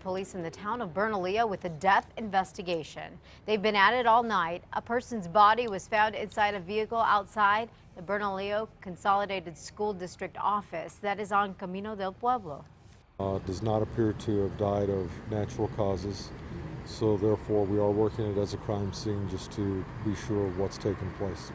Police in the town of Bernalillo with a death investigation. They've been at it all night. A person's body was found inside a vehicle outside the Bernalillo Consolidated School District office that is on Camino del Pueblo. Does not appear to have died of natural causes, so therefore we are working it as a crime scene just to be sure of what's taken place.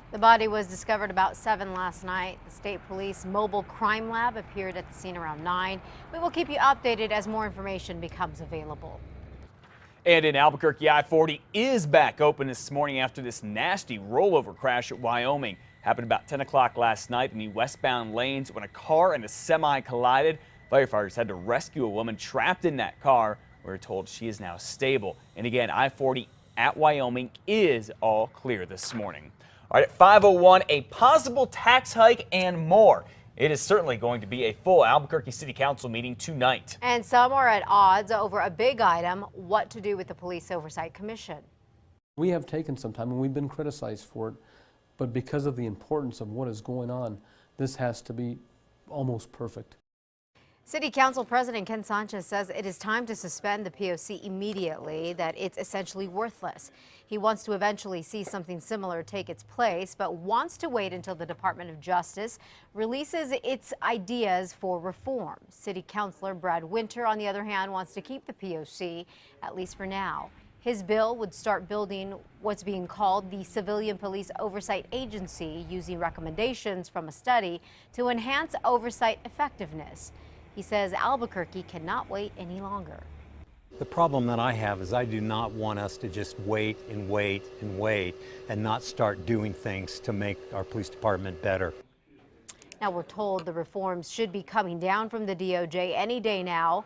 The body was discovered about 7 last night. The state police mobile crime lab appeared at the scene around 9. We will keep you updated as more information becomes available. And in Albuquerque, I-40 is back open this morning after this nasty rollover crash at Wyoming. Happened about 10 o'clock last night in the westbound lanes when a car and a semi collided. Firefighters had to rescue a woman trapped in that car. We're told she is now stable. And again, I-40 at Wyoming is all clear this morning. All right, at 5:01, a possible tax hike and more. It is certainly going to be a full Albuquerque City Council meeting tonight. And some are at odds over a big item, what to do with the Police Oversight Commission. We have taken some time and we've been criticized for it, but because of the importance of what is going on, this has to be almost perfect. City Council President Ken Sanchez says it is time to suspend the POC immediately, that it's essentially worthless. He wants to eventually see something similar take its place, but wants to wait until the Department of Justice releases its ideas for reform. City Councilor Brad Winter, on the other hand, wants to keep the POC, at least for now. His bill would start building what's being called the Civilian Police Oversight Agency, using recommendations from a study to enhance oversight effectiveness. He says Albuquerque cannot wait any longer. The problem that I have is I do not want us to just wait and wait and wait and not start doing things to make our police department better. Now we're told the reforms should be coming down from the DOJ any day now.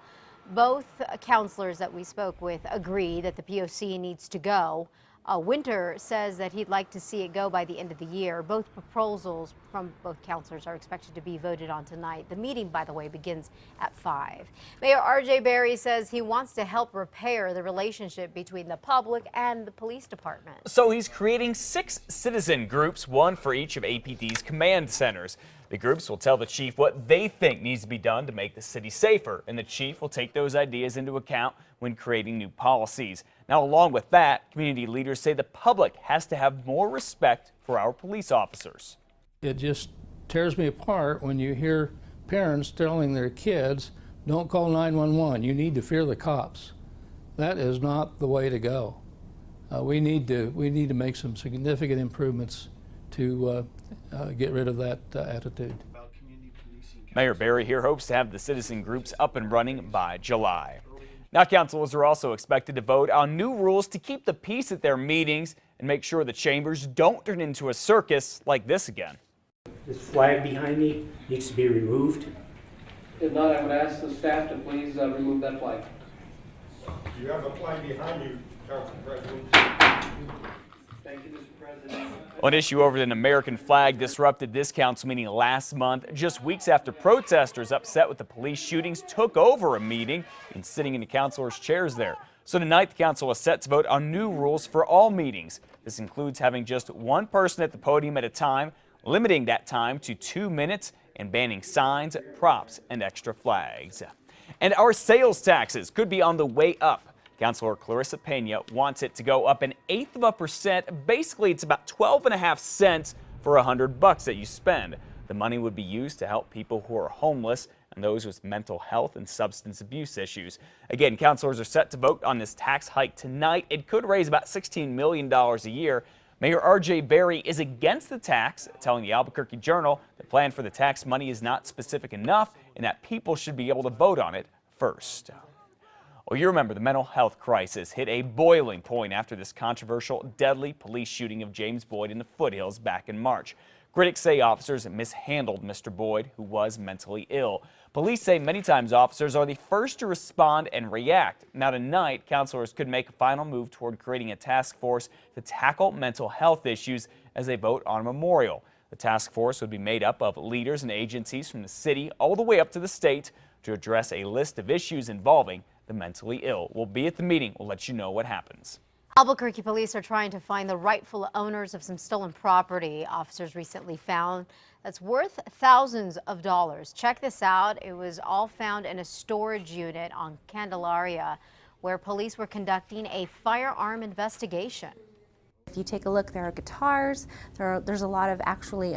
Both counselors that we spoke with agree that the POC needs to go. Winter says that he'd like to see it go by the end of the year. Both proposals from both counselors are expected to be voted on tonight. The meeting, by the way, begins at 5. Mayor R.J. Berry says he wants to help repair the relationship between the public and the police department. So he's creating 6 citizen groups, one for each of APD's command centers. The groups will tell the chief what they think needs to be done to make the city safer, and the chief will take those ideas into account when creating new policies. Now, along with that, community leaders say the public has to have more respect for our police officers. It just tears me apart when you hear parents telling their kids, don't call 911, you need to fear the cops. That is not the way to go. We need to make some significant improvements to get rid of that attitude. Mayor Berry here hopes to have the citizen groups up and running by July. Now, councilors are also expected to vote on new rules to keep the peace at their meetings and make sure the chambers don't turn into a circus like this again. This flag behind me needs to be removed. If not, I would ask the staff to please remove that flag. You have a flag behind you, Council President. Thank you, Mr. President. An issue over an American flag disrupted this council meeting last month, just weeks after protesters upset with the police shootings took over a meeting and sitting in the councilors' chairs there. So tonight, the council is set to vote on new rules for all meetings. This includes having just one person at the podium at a time, limiting that time to 2 minutes, and banning signs, props, and extra flags. And our sales taxes could be on the way up. Councilor Clarissa Pena wants it to go up 1/8%. Basically, it's about 12.5 cents for $100 that you spend. The money would be used to help people who are homeless and those with mental health and substance abuse issues. Again, councilors are set to vote on this tax hike tonight. It could raise about $16 million a year. Mayor R.J. Berry is against the tax, telling the Albuquerque Journal the plan for the tax money is not specific enough and that people should be able to vote on it first. Well, you remember the mental health crisis hit a boiling point after this controversial, deadly police shooting of James Boyd in the foothills back in March. Critics say officers mishandled Mr. Boyd, who was mentally ill. Police say many times officers are the first to respond and react. Now tonight, councilors could make a final move toward creating a task force to tackle mental health issues as they vote on a memorial. The task force would be made up of leaders and agencies from the city all the way up to the state to address a list of issues involving the mentally ill. We'll be at the meeting. We'll let you know what happens. Albuquerque police are trying to find the rightful owners of some stolen property officers recently found that's worth thousands of dollars. Check this out. It was all found in a storage unit on Candelaria where police were conducting a firearm investigation. If you take a look, there are guitars, there's a lot of actually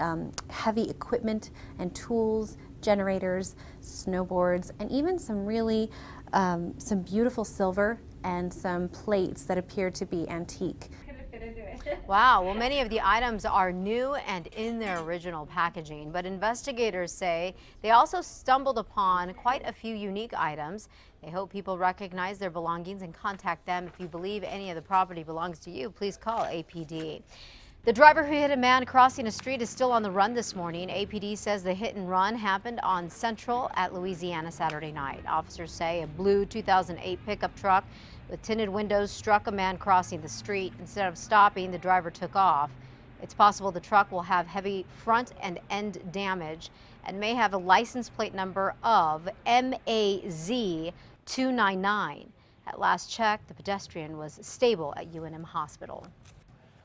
heavy equipment and tools, generators, snowboards, and even some really some beautiful silver and some plates that appear to be antique. Wow, well, many of the items are new and in their original packaging, but investigators say they also stumbled upon quite a few unique items. They hope people recognize their belongings and contact them. If you believe any of the property belongs to you, please call APD. The driver who hit a man crossing a street is still on the run this morning. APD says the hit and run happened on Central at Louisiana Saturday night. Officers say a blue 2008 pickup truck with tinted windows struck a man crossing the street. Instead of stopping, the driver took off. It's possible the truck will have heavy front and end damage and may have a license plate number of MAZ299. At last check, the pedestrian was stable at UNM Hospital.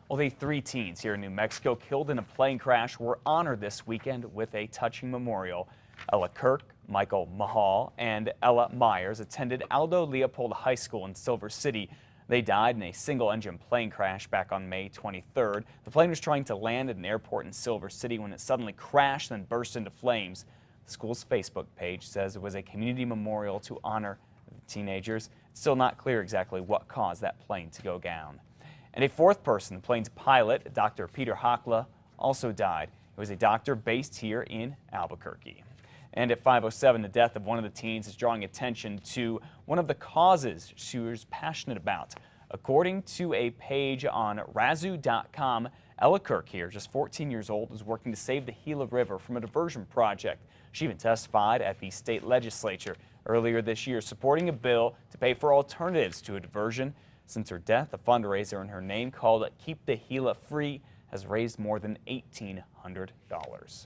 Well, the 3 teens here in New Mexico killed in a plane crash were honored this weekend with a touching memorial. Ella Kirk, Michael Mahal, and Ella Myers attended Aldo Leopold High School in Silver City. They died in a single-engine plane crash back on May 23rd. The plane was trying to land at an airport in Silver City when it suddenly crashed and burst into flames. The school's Facebook page says it was a community memorial to honor the teenagers. It's still not clear exactly what caused that plane to go down. And a 4th person, the plane's pilot, Dr. Peter Hockla, also died. He was a doctor based here in Albuquerque. And at 5:07, the death of one of the teens is drawing attention to one of the causes she was passionate about. According to a page on Razoo.com, Ella Kirk here, just 14 years old, is working to save the Gila River from a diversion project. She even testified at the state legislature earlier this year, supporting a bill to pay for alternatives to a diversion. Since her death, a fundraiser in her name called Keep the Gila Free has raised more than $1,800.